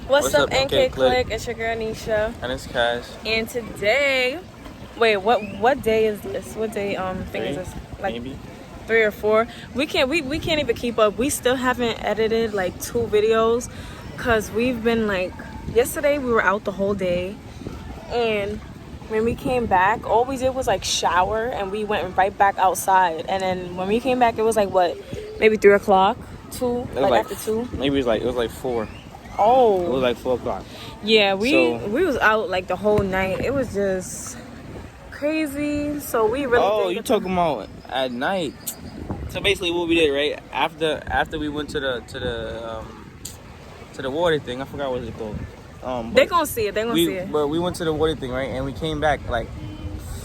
What's up, NK Click? It's your girl Nesha. And it's Kazz. And today, wait, what day is this? What day thing is this? Like maybe 3 or 4. We can't even keep up. We still haven't edited like 2 videos because we've been like, yesterday we were out the whole day, and when we came back, all we did was like shower and we went right back outside. And then when we came back, it was like what, maybe 3 o'clock, 2, like after 2. Maybe it was like 4. Oh, it was like 4 o'clock. Yeah, we was out like the whole night. It was just crazy. So we really. Oh, you talking about at night? So basically, what we did, right after we went to the water thing, I forgot what it's called. They gonna see it. They gonna see it. But we went to the water thing, right, and we came back like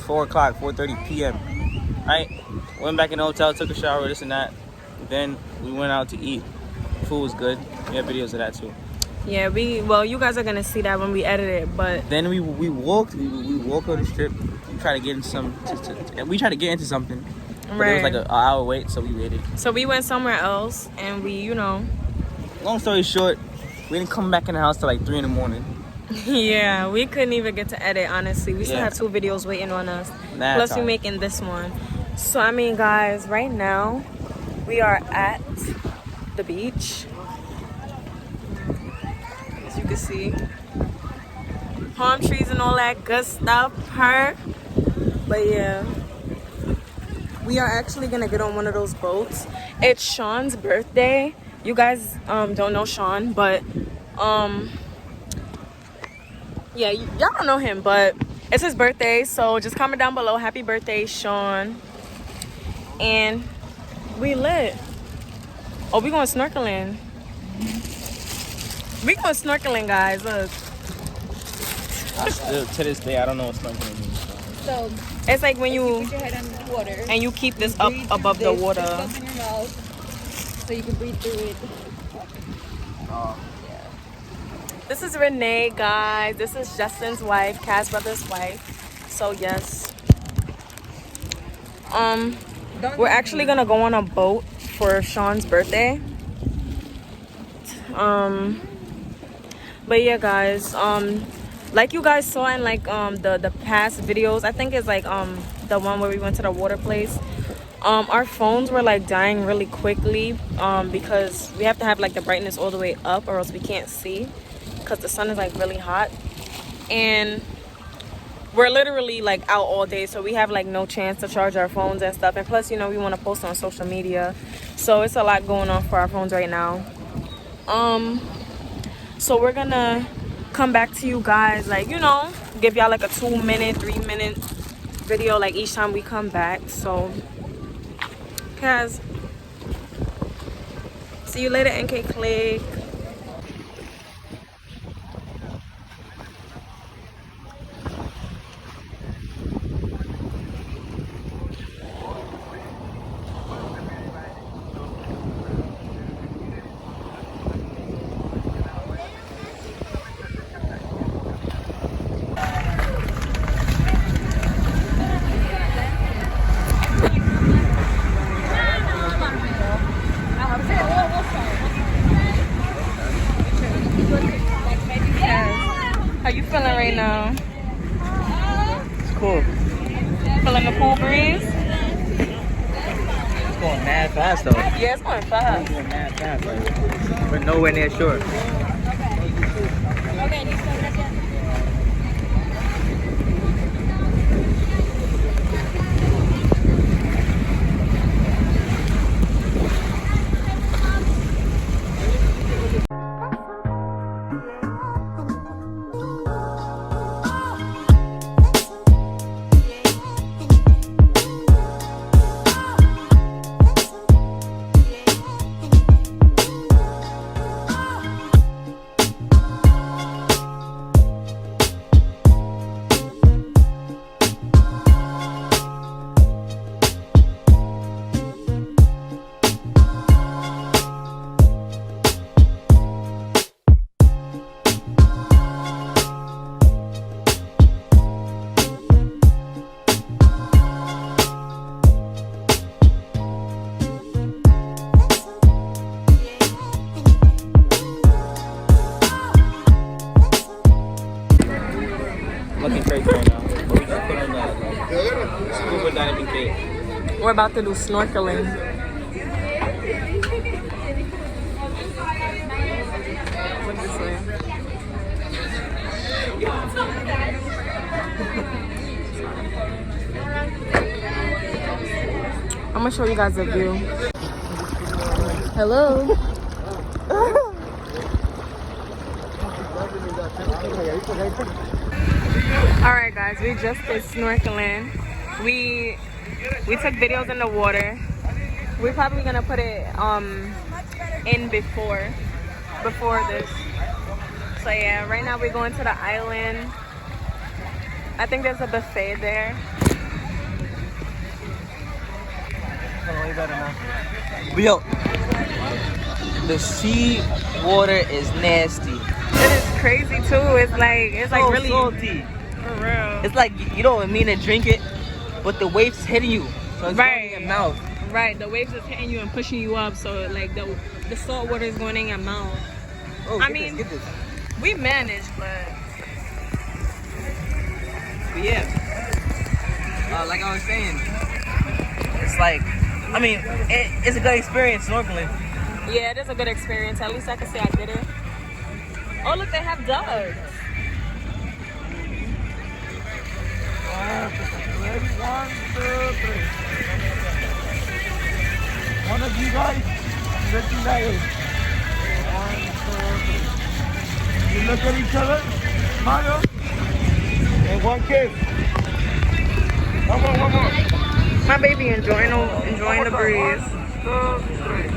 4 o'clock, 4:30 p.m. Right, went back in the hotel, took a shower, this and that. Then we went out to eat. Food was good. We have videos of that too. Yeah, you guys are gonna see that when we edit it, but then we walked on the strip. We tried to get into something. But right. It was like an hour wait, so we waited. So we went somewhere else, and long story short, we didn't come back in the house till like 3 in the morning. Yeah, we couldn't even get to edit, honestly. We still have 2 videos waiting on us. Plus we're making this one. So I mean, guys, right now we are at the beach. As you can see, palm trees and all that good stuff. But yeah, we are actually gonna get on one of those boats. It's Sean's birthday. You guys don't know Sean, but yeah, y'all don't know him, but it's his birthday. So just comment down below, happy birthday, Sean. And we lit. Oh, we going snorkeling. We going snorkeling, guys. Look. Still, to this day, I don't know what snorkeling means. So it's like when you put your head under the water and you keep this up above the water, up in your mouth, so you can breathe through it. This is Renee, guys. This is Justin's wife, Kazz brother's wife. So yes, we're actually gonna go on a boat for Sean's birthday. But yeah, guys, like you guys saw in like the past videos, I think it's like the one where we went to the water place. Our phones were like dying really quickly because we have to have like the brightness all the way up or else we can't see because the sun is like really hot, and we're literally like out all day, so we have like no chance to charge our phones and stuff. And plus, we want to post on social media, so it's a lot going on for our phones right now. So we're gonna come back to you guys, like, give y'all like a 2-minute, 3-minute video like each time we come back. So Kazz, see you later, NK Click. How you feeling right now? It's cool. Feeling the cool breeze? It's going mad fast though. Yeah, it's going fast. It's going mad fast. Like, we're nowhere near shore. about to do snorkeling. What did you say? I'm gonna show you guys the view. Hello. All right, guys, we just did snorkeling. We took videos in the water. We're probably gonna put it in before this. So yeah, right now we're going to the island. I think there's a buffet there. Yo, the sea water is nasty. It is crazy too. It's like So really salty. for real. It's like you don't mean to drink it, but the waves hitting you, so it's Right. going in your mouth. Right, the waves is hitting you and pushing you up, so like the salt water is going in your mouth. Oh, I get mean- this, get this. We managed, but But yeah, like I was saying, it's like, I mean, it's a good experience snorkeling. yeah, it is a good experience. At least I can say I did it. Oh look, they have dogs. Ready? 1, 2, 3. One of you guys, looking that way. 1, 2, 3. You look at each other, smile, and one kiss. One more. My baby enjoying the breeze. 1, 2, 3.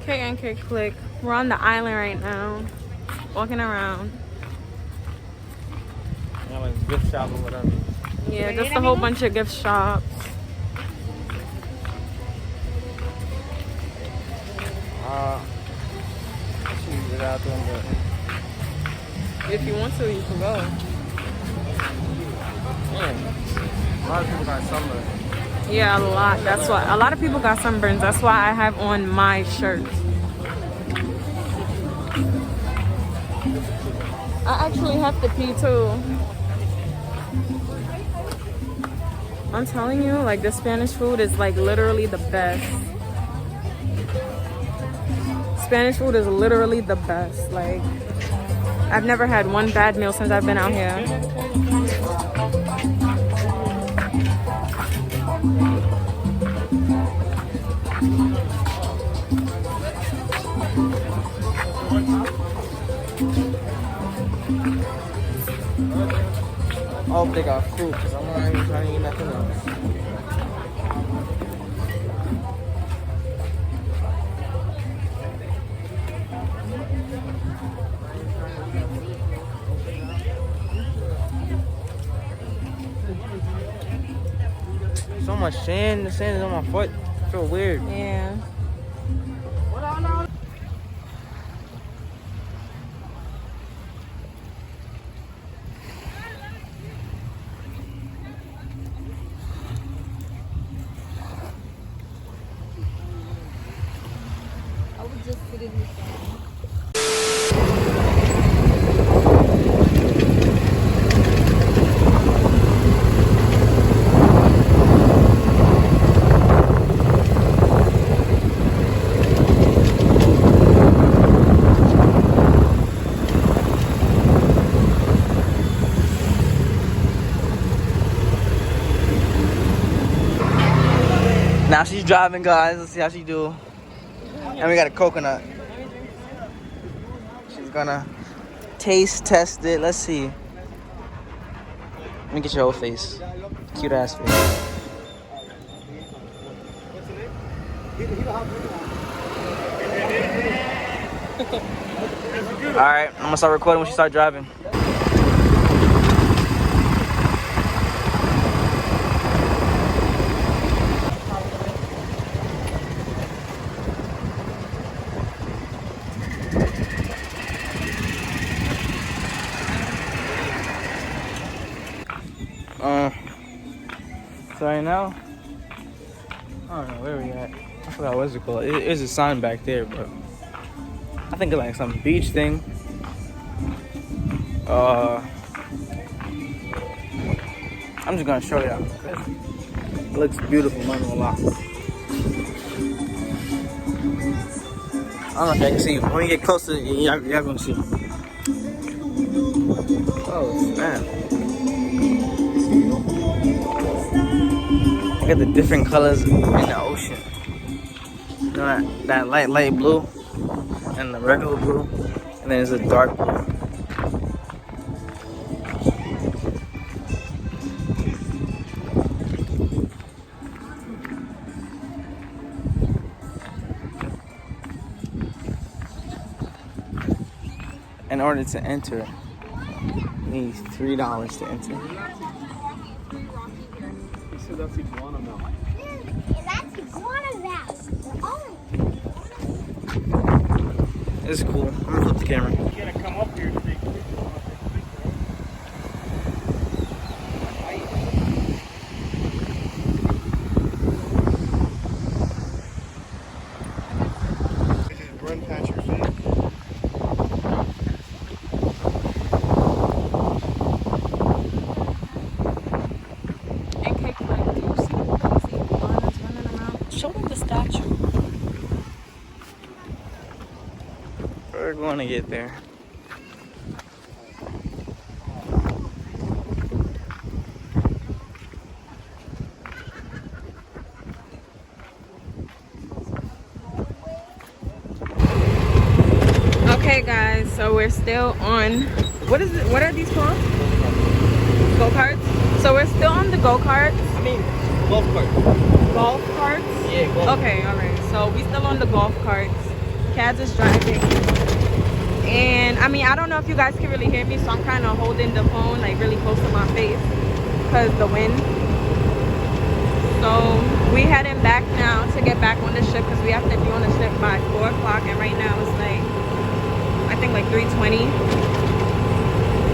K&K Click. We're on the island right now, walking around. Yeah, like gift shop or whatever. Yeah, just a whole bunch of gift shops. She's out there, but If you want to, you can go. man, a lot of people got sunburned. Yeah, a lot. That's why a lot of people got sunburns. That's why I have on my shirt. I actually have to pee too. I'm telling you, like the Spanish food is like literally the best. Spanish food is literally the best. Like I've never had one bad meal since I've been out here. I hope they got fruit, because I'm not even trying to eat nothing else. So much sand, the sand is on my foot. I feel weird. Yeah. I would just sit in the sun. Now she's driving, guys. Let's see how she do. And we got a coconut. She's gonna taste test it. Let's see. Let me get your whole face. Cute ass face. Alright, I'm gonna start recording when she start driving. So right now, I don't know where we at. I forgot what's it called. There's a sign back there, but I think it's like some beach thing. I'm just gonna show y'all. It looks beautiful, not gonna lie. I don't know if y'all can see. When we get closer, y'all gonna see. Oh, man. Look at the different colors in the ocean. You know that light blue and the regular blue, and then there's a dark blue. In order to enter, you need $3 to enter. He said that's iguana milk. That's iguana mouse. Oh. It's cool. I'm gonna flip the camera. You're gonna come up here to take pictures. Just run past your feet. And Cake, like, do you see iguanas running around? Show them the statue. We're going to get there. Okay, guys, so we're still on. What is it? What are these called? Go-karts. So we're still on the go-karts. I mean, golf cart. Golf carts. Yeah, golf. Okay, all right. So we still on the golf carts. Kaz is driving, and I mean, I don't know if you guys can really hear me, so I'm kind of holding the phone like really close to my face because the wind. So we heading back now to get back on the ship because we have to be on the ship by 4 o'clock, and right now it's like I think like 3:20.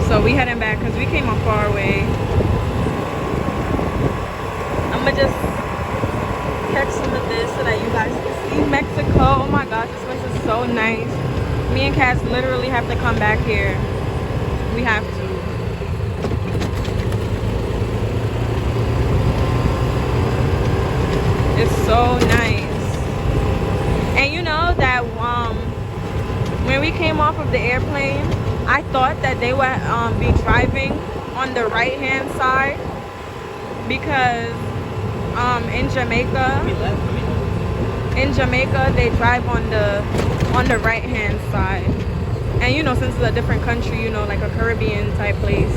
So we heading back because we came a far away. I'ma just catch some of this so that you guys can see Mexico. Oh my gosh, this place is so nice. Me and Kaz literally have to come back here. We have to. It's so nice. And you know that when we came off of the airplane, I thought that they would be driving on the right hand side because in Jamaica they drive on the right hand side, and you know, since it's a different country, you know, like a Caribbean type place,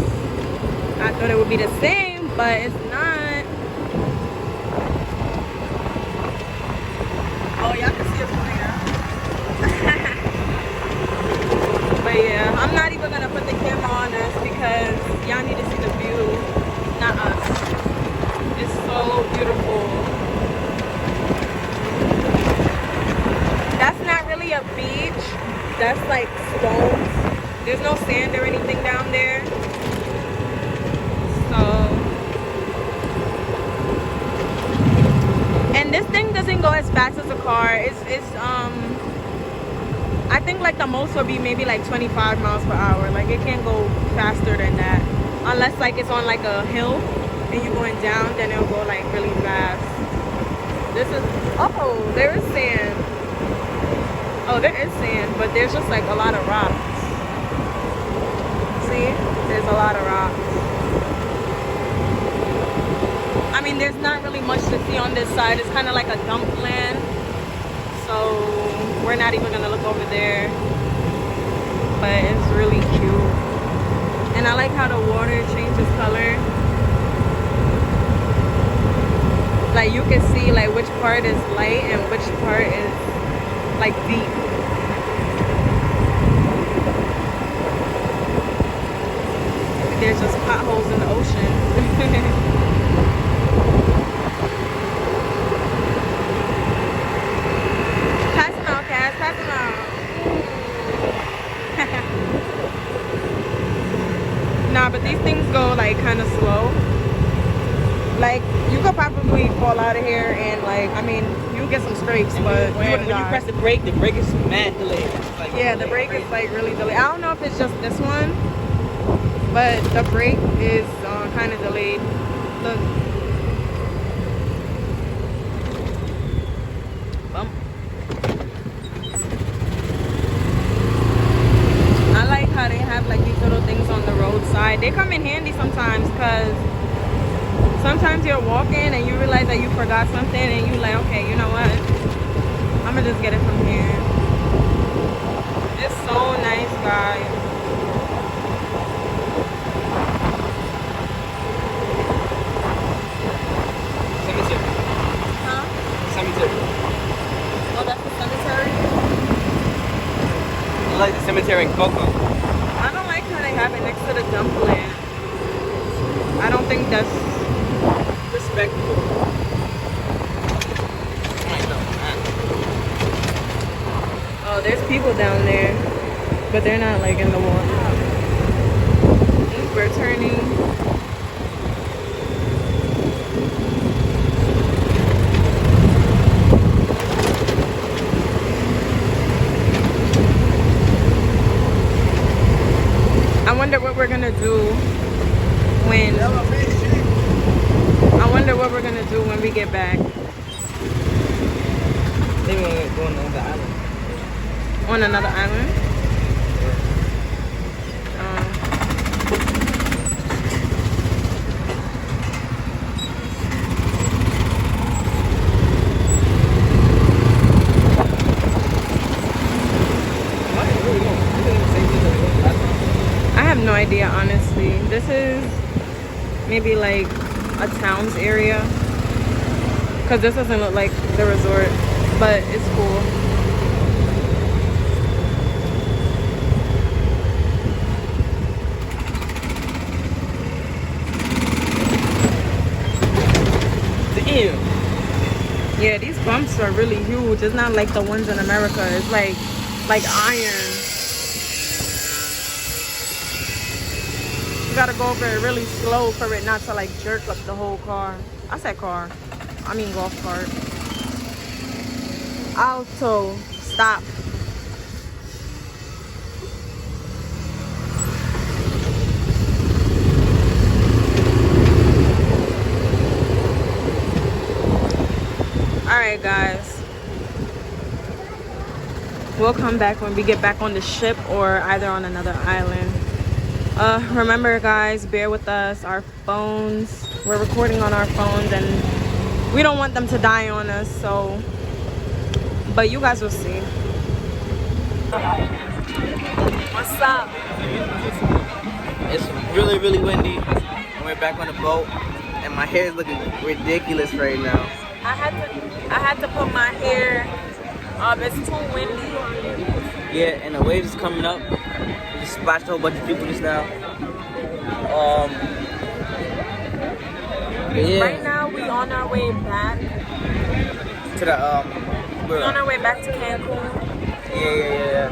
I thought it would be the same, but it's not. Oh, y'all can see us from here. But yeah, I'm not even gonna put the camera on us because y'all need to see the view, not us. It's so beautiful. That's not really a beach. That's like stones. There's no sand or anything down there. So, and this thing doesn't go as fast as a car. It's I think like the most would be maybe like 25 miles per hour. Like it can't go faster than that. Unless like it's on like a hill and you're going down, then it'll go like really fast. This is, oh, there is sand. Oh, there is sand, but there's just like a lot of rocks. See? There's a lot of rocks. I mean, there's not really much to see on this side. It's kind of like a dump land. So we're not even gonna look over there. But it's really cute. And I like how the water changes color. Like you can see like which part is light and which part is like deep. There's just potholes in the ocean. Pass them out, Kaz. Pass them out. Nah, but these things go like kind of slow. Like you could probably fall out of here and like, I mean, you get some scrapes, but when you press the brake is mad delayed. Like, yeah, the brake is like really delayed. I don't know if it's just this one, but the brake is kind of delayed. Look. Bump. I like how they have like these little things on the roadside. They come in handy sometimes because sometimes you're walking and you realize that you forgot something and you like, okay, you know what? I'm gonna just get it from here. It's so nice, guys. Cemetery. Huh? Cemetery. Oh, that's the cemetery? I like the cemetery in Coco. I don't like how they have it next to the dumpling. I don't think that's respectful. Oh, there's people down there, but they're not like in the water. We're turning. I wonder what we're gonna do when. I wonder what we're gonna do when we get back. They want to go on the island. On another island? I have no idea, honestly. This is maybe like a town's area. Because this doesn't look like the resort, but it's cool. Yeah, these bumps are really huge. It's not like the ones in America. It's like iron. You gotta go over it really slow for it not to like jerk up the whole car. I said car. I mean golf cart. Alto. Stop. Alright guys, we'll come back when we get back on the ship or either on another island. Remember guys, bear with us. Our phones, we're recording on our phones and we don't want them to die on us, so but you guys will see. What's up? It's really, really windy. And we're back on the boat. And my hair is looking ridiculous right now. I had to put my hair up. It's too windy. Yeah, and the waves is coming up. We just splashed a whole bunch of people just now. Yeah. Right now we on our way back. To the We're on our way back to Cancun. Yeah.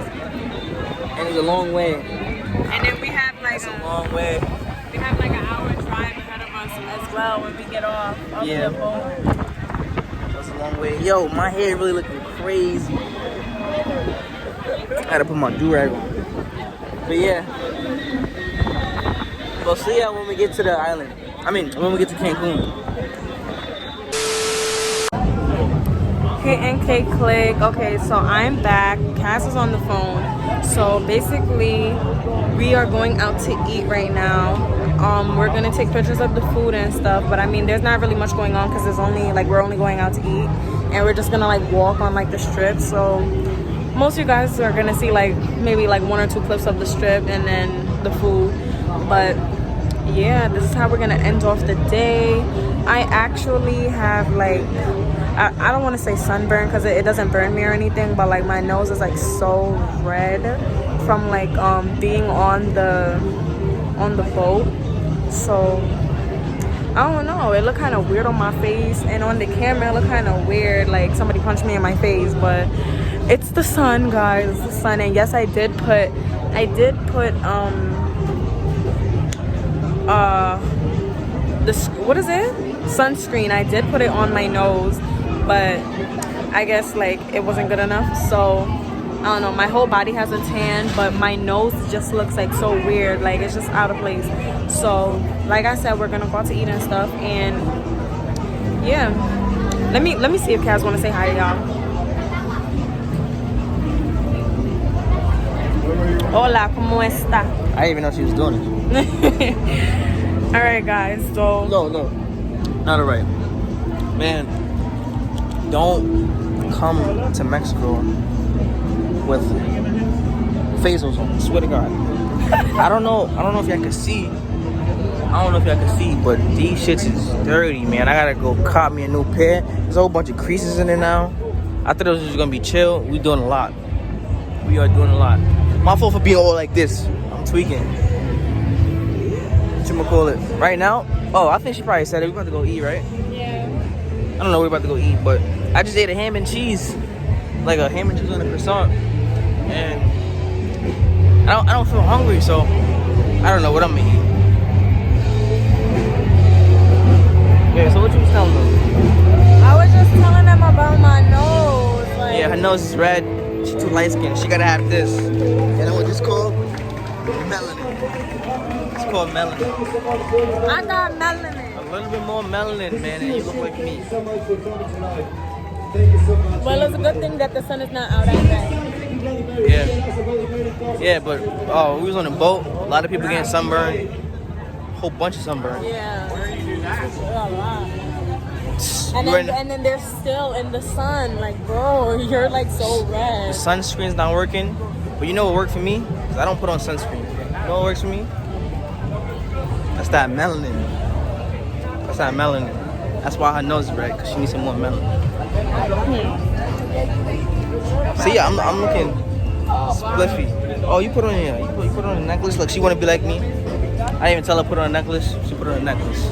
And it's a long way. And then we have like It's a long way. we have like an hour drive ahead of us as well when we get off of Yeah. the boat. That's a long way. Yo, my hair really looking crazy. I gotta put my do-rag on. But yeah. We'll see ya when we get to the island. I mean, when we get to Cancun. K&K click. Okay, so I'm back. Cass is on the phone. So basically, we are going out to eat right now. We're gonna take pictures of the food and stuff, but I mean, there's not really much going on because there's only like we're only going out to eat, and we're just gonna like walk on like the strip. So most of you guys are gonna see like maybe like 1 or 2 clips of the strip and then the food. But yeah, this is how we're gonna end off the day. I actually have like I don't want to say sunburn because it doesn't burn me or anything, but like my nose is like so red from like being on the boat. So I don't know, it looked kind of weird on my face, and on the camera it looked kind of weird like somebody punched me in my face, but it's the sun, guys. It's the sun. And yes, I did put what is it, sunscreen. I did put it on my nose, but I guess like it wasn't good enough, so I don't know, my whole body has a tan, but my nose just looks like so weird, like it's just out of place. So like I said, we're gonna go out to eat and stuff, and yeah, let me see if Kaz want to say hi to y'all. Hola, ¿cómo está? I didn't even know she was doing it. All right, guys. So No, not all right, man. Don't come to Mexico with phasals on. Swear to God. I don't know if y'all can see. But these shits is dirty, man. I gotta go cop me a new pair. There's a whole bunch of creases in it now. I thought it was just gonna be chill. We doing a lot. We are doing a lot. My fault for being all like this. I'm tweaking. What you call it? Right now? Oh, I think she probably said it. We about to go eat, right? yeah. I don't know. We're about to go eat, but I just ate a ham and cheese, like a ham and cheese on a croissant, and I don't feel hungry, so I don't know what I'm gonna eat. Yeah. So what you was telling them? I was just telling them about my nose. Like, Yeah, her nose is red. She's too light skinned. She gotta have this. You know what this called? Melanin. It's called melanin. I got melanin. A little bit more melanin, man, and you look like me. Well, it's a good thing that the sun is not out at night. Yeah, but we was on a boat. A lot of people getting sunburned. Whole bunch of sunburn. Yeah. You were And then they're still in the sun. Like, bro, you're like so red. The sunscreen's not working, but you know what worked for me? 'Cause I don't put on sunscreen. You know what works for me? That's that melanin. That's why her nose is red, because she needs some more melanin. See, I'm looking spliffy. Oh, you put on here. You put on a necklace. Look, she want to be like me. I didn't even tell her put on a necklace. She put on a necklace.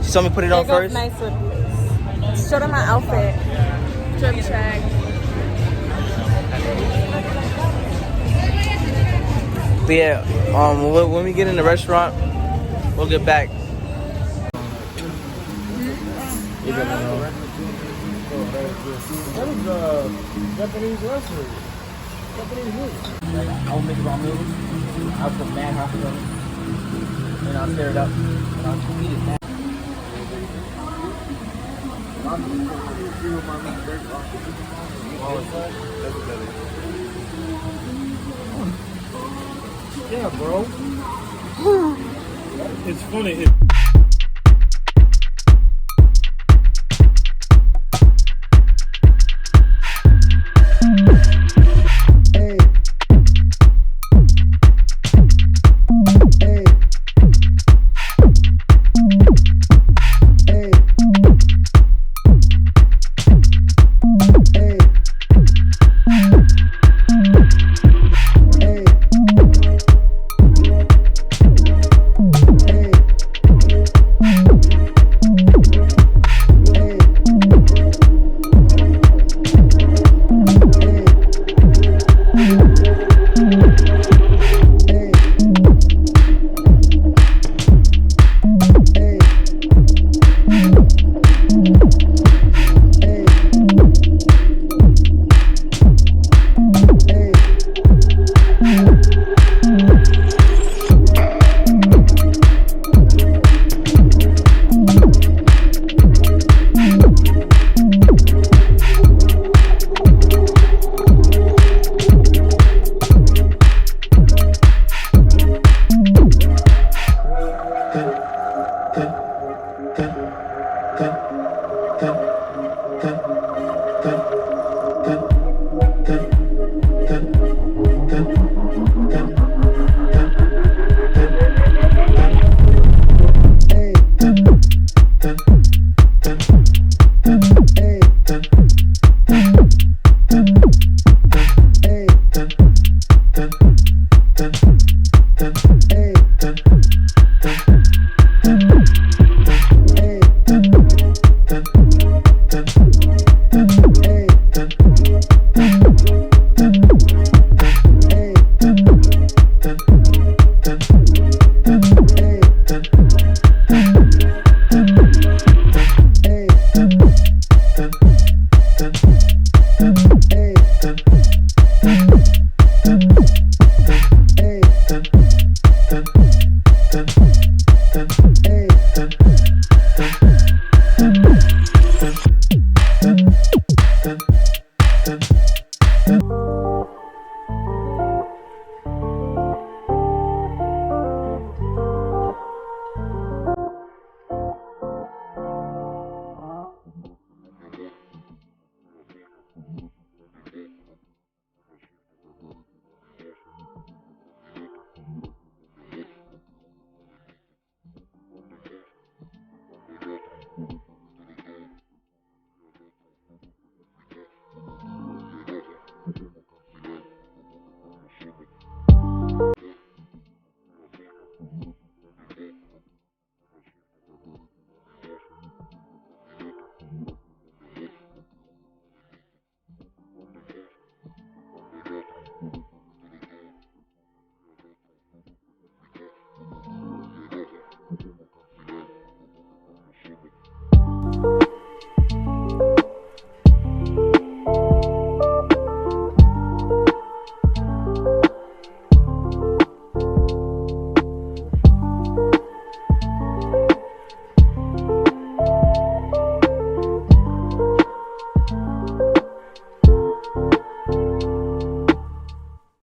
She told me put it on first. Nice with this. Show them my outfit. Drip check. But yeah, when we get in the restaurant, we'll get back. That is Japanese restaurant. Japanese food. Like, I'll make raw noodles. I'll put mad hot on it. And I'll stir it up. And I'll eat it now. Yeah, bro. It's funny.